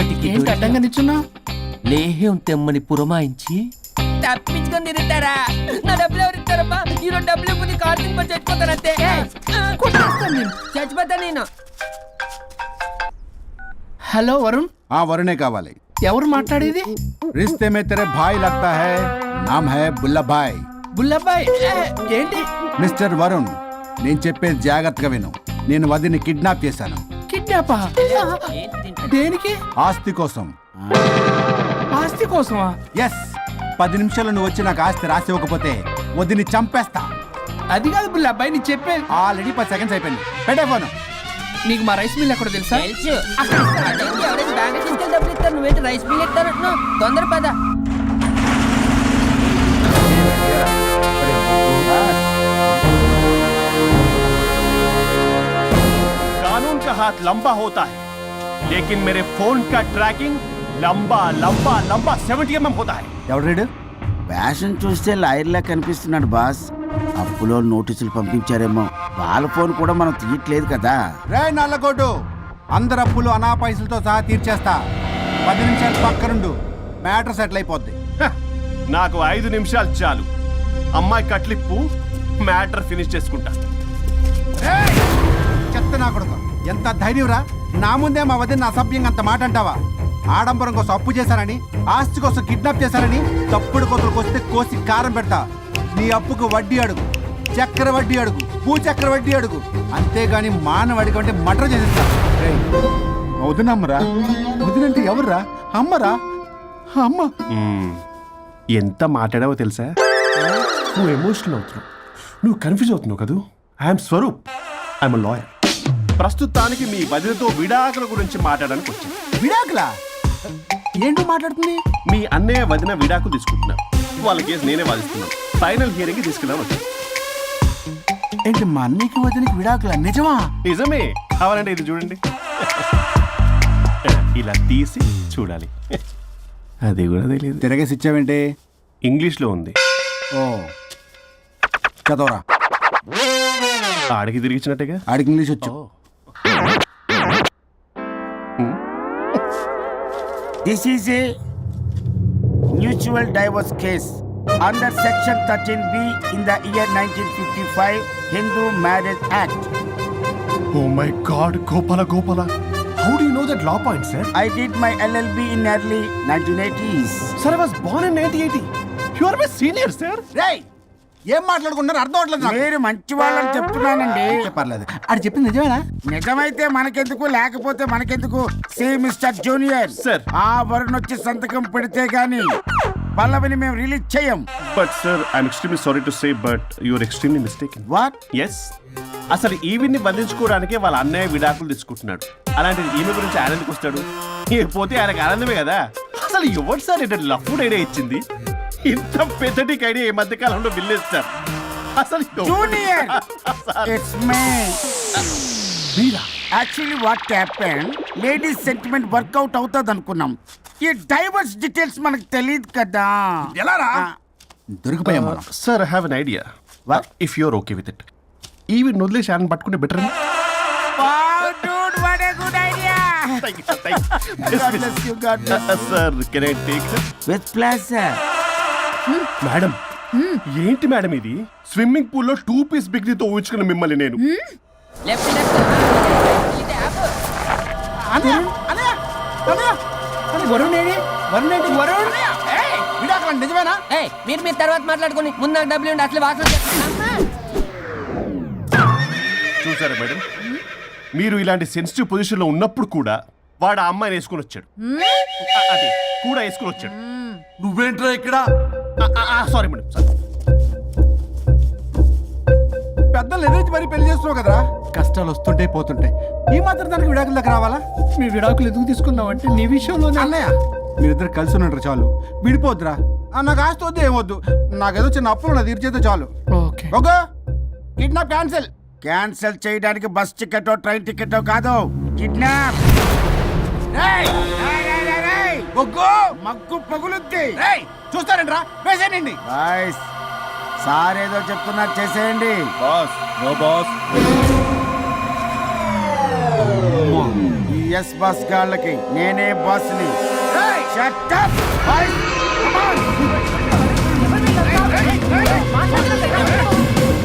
అప్పటికి ఏంటి అడ్డంగా నిచ్చున్నా? లేహ్యం తెమ్మని పురమాయించి తప్పించుకొని తిరుగుతారా? నా డబ్బులు ఎవరు ఇస్తారమ్మా? ఈరోజు డబ్బులు ఇవ్వని కార్తీక్ పని చచ్చిపోతానంతే. చచ్చిపోతా నేను. హలో వరుణ్, వరుణే కావాలి. ఎవరు మాట్లాడేది? रिश्ते में तेरे भाई लगता है, नाम है बुल्ला भाई. బుల్లబ్బాయ్ ఏంటి? మిస్టర్ వరుణ్, నేను చెప్పేది జాగ్రత్తగా విను. నేను వదిని కిడ్నాప్ చేశాను. కిడ్నాపా? దేనికి? ఆస్తి కోసం. ఆస్తి కోసమా? ఎస్, 10 నిమిషాలు నువ్వు వచ్చి నాకు ఆస్తి రాసి ఇవ్వకపోతే వదిని చంపేస్తా. అది కాదు బుల్లబ్బాయ్, నీ చెప్పేది. ఆల్రెడీ 10 సెకండ్స్ అయిపోయింది. పెట్టే ఫోన్. నీకు మా రైస్ మిల్ ఎక్కడ తెలుసా? తెలుసు. ఎవరైనా బ్యాంక్ తీసుకెళ్ళి డబ్బులు ఇస్తారు, నువ్వేంటి రైస్ బిల్ ఇస్తానంటున్నావు? తొందర పద. कानून का हाथ लंबा होता है, लेकिन मेरे फोन का ट्रैकिंग लंबा लंबा लंबा 70 mm होता है. ఎవడు? ఫ్యాషన్ చూస్తే లాయర్లా కనిపిస్తున్నాడు బాస్. అప్పులో నోటీసులు పంపించారేమో, వాళ్ళ ఫోన్ కూడా మనం తీయట్లేదు కదా. రే నల్లగోడు, అందరు అప్పులు అనా పైసలతో సహా తీర్చేస్తా. 10 నిమిషాలు పక్కనుండు, మ్యాటర్ సెటిల్ అయిపోద్ది. నాకు 5 నిమిషాలు చాలు. అమ్మాయి కట్లిప్పు, మ్యాటర్ ఫినిష్ చేసుకుంటా. చెత్త నా కొడుకు, ఎంత ధైర్యంరా! నా ముందే మా వదిన అసభ్యంగా అంత మాట అంటావా? ఆడంబరం కోసం అప్పు చేశారని, ఆస్తి కోసం కిడ్నాప్ చేశారని తప్పుడు కొతులకు వస్తే కోసి కారం పెడతా. నీ అప్పుకు వడ్డీ అడుగు, చక్కెర వడ్డీ అడుగు, భూచక్ర వడ్డీ అడుగు. అంతేగాని మానవ అడిగి అంటే మటర్ చేసేస్తా. వదినమ్మరా? వదినంటే ఎవర్రా? అమ్మరా? అమ్మ. ఎంత మాట్లాడావో తెలుసా? నువ్వు ఎమోషనల్ అవుతున్నావు, నువ్వు కన్ఫ్యూజ్ అవుతున్నావు కదూ. I am Swaroop, I am lawyer. ప్రస్తుతానికి మీ వదినతో విడాకుల గురించి మాట్లాడడానికి వచ్చాను. విడాకులా? ఏంటో మాట్లాడుతుంది? మీ అన్నయ్య వదిన విడాకులు తీసుకుంటున్నారు. వాళ్ళ కేసు నేనే వాదిస్తున్నాను. ఫైనల్ హియరింగ్ తీసుకెళ్ళాను వచ్చాను. ఏంటి మా అన్నయ్యకి వదినకి విడాకులా? నిజమా? నిజమే. కావాలంటే ఇది చూడండి. ఇలా తీసి చూడాలి. అది కూడా తెలియదు. తిరగేసి ఇచ్చావేంటి? ఇంగ్లీష్లో ఉంది. ఓ, చదవరా. ఆడికి తిరిగిచ్చినట్టుగా. ఆడికి ఇంగ్లీష్ వచ్చు. This is a mutual divorce case under section 13B in the year 1955 Hindu Marriage Act. Oh my God, Gopala, Gopala. How do you know that law point, sir? I did my LLB in early 1980s. Sir, I was born in 1980. You are my senior, sir. రేయ్, ఏం మాట్లాడుకుంటున్నారు? అర్థం అవట్లేదు నాకు. మీరు మంచి వాళ్ళని చెప్తున్నానండి. పర్లేదు. ఆడు చెప్పింది నిజమేనా? నిజమైతే మనకెందుకు, లేకపోతే మనకెందుకు? See mister junior, Sir. ఆ వరుణ్ వచ్చి సంతకం పెడితే గాని పల్లవిని మేము రిలీజ్ చేయం. But sir, I'm extremely sorry to say, but you are extremely mistaken. What? Yes. అసలు ఈవిడ్ని బంధించుకోవడానికే వాళ్ళ అన్నయ్య విడాకులు తీసుకుంటున్నాడు. అలాంటిది ఈమె గురించి ఆయన ఎందుకు వస్తాడు? పోతే ఆయనకు ఆనందమే కదా. అసలు ఎవరు సార్ ఇటు లఫ్డ్ ఐడియా ఇచ్చింది? ఇంత పెద్దటికి ఐడియా ఈ మధ్య కాలంలో విల్లేస్తారు. అసలు junior, it's me. Actually what happen, ladies sentiment work out అవుతుంది అనుకున్నాం. ఈ డైవర్స్ డీటెయిల్స్ మనకు తెలియదు కదా. ఎలా రా? దొరికిపోయాం మనం. Sir, I have an idea. What? If you're okay with it, ఈవిడ్ని వదిలేసి ఆయన పట్టుకుంటే better. Wow, dude, what a good idea. God bless you, God bless you. Sir, can I take? With pleasure. Madam, ఏంటి madam ఇది? Swimming pool లో 2 piece బిగ్నీతో ఊహించుకున్న మిమ్మల్ని నేను. Left left. ఇది ఆపు. అన్నయ్య, అన్నయ్య, అన్నయ్య. వరుణ్ ఏడి? వరుణ్ ఏంటి? వరుణ్ విడాకులా? నిజమేనా? మీరు తర్వాత మాట్లాడుకుని ముందు నాకు డబ్బులు ఉండి అసలు వాసన. చూసారా మేడం, మీరు ఇలాంటి సెన్సిటివ్ పొజిషన్ లో ఉన్నప్పుడు కూడా వాడు ఆ అమ్మాయిని వేసుకుని వచ్చాడు. అది కూడా వేసుకుని వచ్చాడు. నువ్వేంట్రా ఇక్కడ? Sorry madam, sorry. పెద్దలు ఎదురు మరి పెళ్లి చేస్తున్నావు కదరా. కష్టాలు వస్తుంటే పోతుంటాయి. ఈ మాత్రం దానికి విడాకుల దగ్గర రావాలా? మీ విడాకులు ఎందుకు తీసుకున్నావు అంటే నీ విషయంలోనే. అన్నయ్య, మీరిద్దరు కలిసి ఉన్నట్టు చాలు, విడిపోద్దురా. నాకు ఆస్తి వద్దు, ఏమొద్దు. నాకేదో చిన్న అప్పులు నా తీర్చేస్తే చాలు. Okay. Okay, kidnap cancel. Cancel చేయడానికి బస్ టికెటో ట్రైన్ టికెటో కాదు, కిడ్నాప్. మగ్గు పగులుద్ది. చూస్తారంట్రా, వేసేయండి. బాయ్స్, సార్ ఏదో చెప్తున్నారు, చేసేయండి. Boss, no boss. ఈ ఎస్ బాస్ గాళ్ళకి నేనే బాస్ని. Shut up, boys. Come on.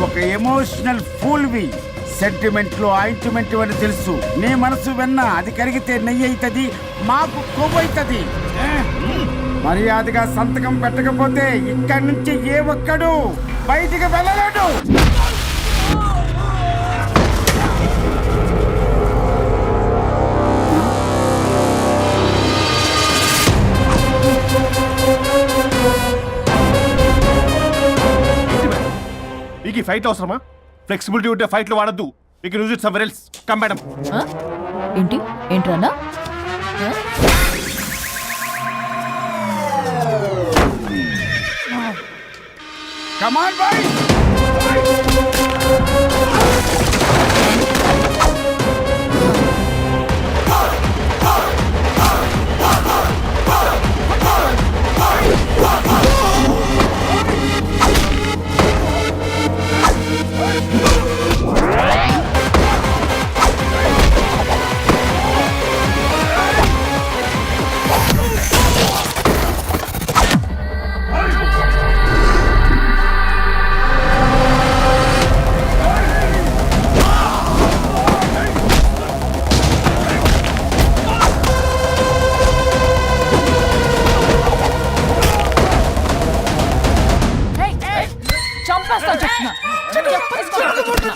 ఒక ఎమోషనల్ ఫూల్వి, సెంటిమెంట్ లో ఆయింట్మెంట్ అని తెలుసు. నీ మనసు వెన్న అది కరిగితే నెయ్యి అవుతుంది, మాకు కొవ్వు అవుతుంది. మర్యాదగా సంతకం పెట్టకపోతే ఇక్కడి నుంచి ఏ ఒక్కడు బయటికి వెళ్ళలేడు. మీకు ఈ ఫైట్ అవసరమా? ఫ్లెక్సిబిలిటీ ఉంటే ఫైట్లు వాడద్దు. You can use it somewhere else. Come madam. ఏంట్రన్నా? Come on, boys.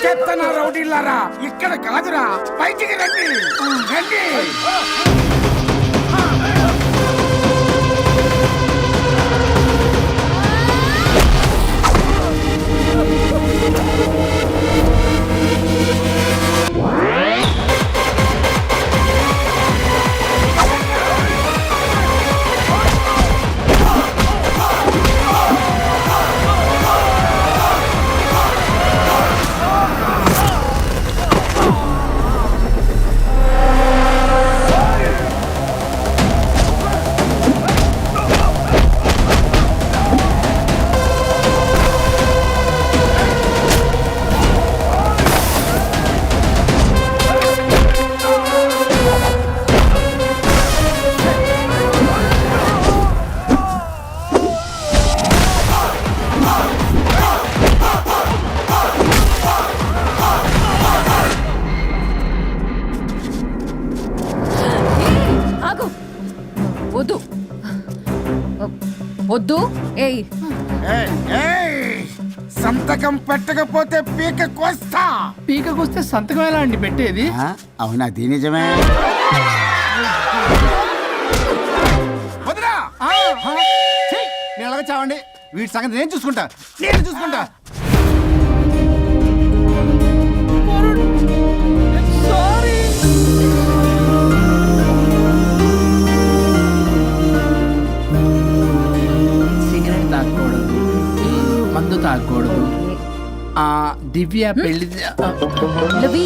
చెత్తన రౌడీలారా, ఇక్కడ కాదురా, బయటికి రండి రండి. వద్దు. ఏయ్ సంతకం పెట్టకపోతే పీక కోస్తా. పీకకొస్తే సంతకం ఎలా అండి పెట్టేది? అవునా? అది నిజమే. వదినా నేను ఎలాగ చావండి. వీటి సంగతి నేను చూసుకుంటా. సిగరెట్ తాగకూడదు, మందు తాగకూడదు. దివ్య పెళ్లి లవి.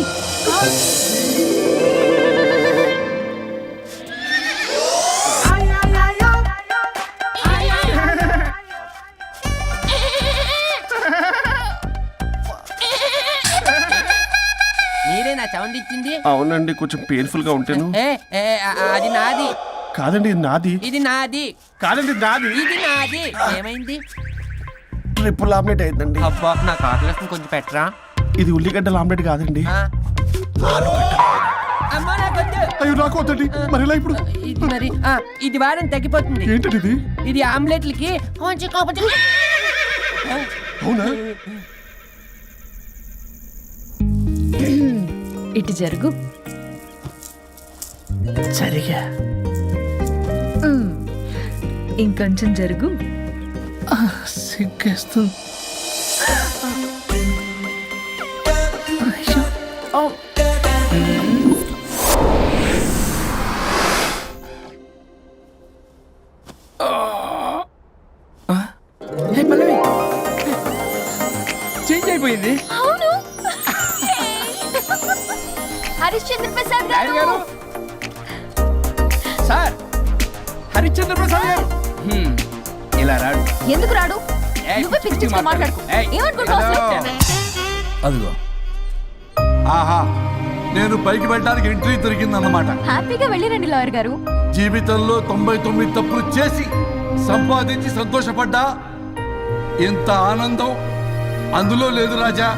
మీరే నా సౌండ్ ఇచ్చింది? అవునండి, కొంచెం పెయిన్ఫుల్ గా ఉంటాను. అది నాది కాదండి, ఇది నాది. ఇది నాది కాదండి, నాది. ఇది నాది. ఏమైంది? ట్రిపుల్ ఆమ్లెట్ అయిందండి. అబ్బా, నాకు ఆకలిస్తుంది, కొంచెం పెట్టరా. ఇది ఉల్లిగడ్డల ఆమ్లెట్ కాదండి. అమ్మా నాకొద్దు. అయ్యో, నాకు వద్దండి. మరి ఇలా ఇప్పుడు ఇది మరి ఇది వారం తగ్గిపోతుంది. ఏంటండి ఇది? ఇది ఆమ్లెట్లకి కొంచెం కాకపోతే. అవునా? ఇటు జరుగు. సరిగా ఇంకొంచెం జరుగు. సిగ్గేస్తుంది. చేంజ్ అయిపోయింది. అవును. హరిశ్చంద్ర ప్రసాద్ గారు. సార్, హరిశ్చంద్ర ప్రసాద్ గారు ఇలా రాడు. ఎందుకు రాడు? నువ్వే పిచ్చి మాట్లాడుకో. ఏమనుకుంటావు? అదిగో ఆహా నేను పైకి వెళ్ళడానికి ఎంట్రీ దొరికిందన్నమాట. హ్యాపీగా వెళ్ళిరండి లాయర్ గారు. జీవితంలో 99 తప్పులు చేసి సంపాదించి సంతోషపడ్డా ఇంత ఆనందం అందులో లేదు రాజా.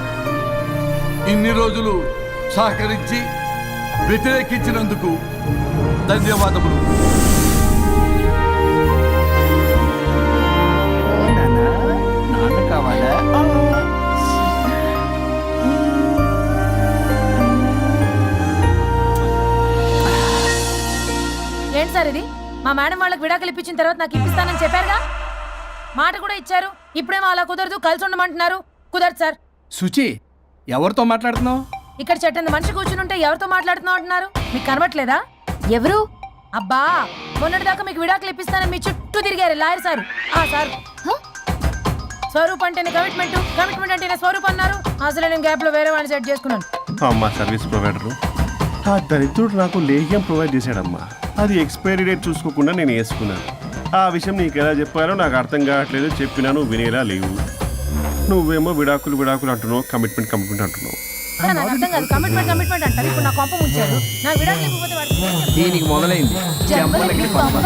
ఇన్ని రోజులు సహకరించి వ్యతిరేకించినందుకు ధన్యవాదములు. నాన్న కావాలా? ఏంటి సార్ ఇది? మా మేడం వాళ్ళకి విడాకులు ఇప్పించిన తర్వాత నాకు ఇప్పిస్తానని చెప్పారుగా, మాట కూడా ఇచ్చారు. ఇప్పుడేమో అలా కుదరదు, కలిసి ఉండమంటున్నారు. కుదరదు సార్. సుచి, ఎవరితో మాట్లాడుతున్నావు? ఇక్కడ చెట్టంత మనిషి కూర్చుని ఉంటే ఎవరితో మాట్లాడుతున్నావు అంటున్నారు? మీకు కనబట్లేదా? ఎవరు? అబ్బా, మొన్నటిదాకా మీకు విడాకులు ఇప్పిస్తానని మీ చుట్టూ తిరిగారు లాయర్ సార్. సార్, స్వరూప్ అంటేనే కమిట్మెంట్, కమిట్మెంట్ అంటేనే స్వరూప్ అన్నారు. అసలు నేను గ్యాప్ లో వేరే వాడిని సెట్ చేసుకున్నాను. అమ్మా సర్వీస్ ప్రొవైడరు, ఆ దరిద్రుడు నాకు లేహ్యం ప్రొవైడ్ చేశాడమ్మా. అది ఎక్స్పైరీ డేట్ చూసుకోకుండా నేను వేసుకున్నాను. ఆ విషయం నీకు ఎలా చెప్పారో నాకు అర్థం కావట్లేదు. చెప్పినాను వినేలా లేవు. నువ్వేమో విడాకులు విడాకులు అంటున్నావు, కమిట్మెంట్ కమిట్మెంట్ అంటున్నావు. నాకు అర్థం కాదు. కమిట్మెంట్ కమిట్మెంట్ అంటారు. ఇప్పుడు నా కొంప ముంచారు. నాకు విడాకులు ఇవ్వకపోతే వాడికి దీనికి మొదలైంది. జంబలకి పంప.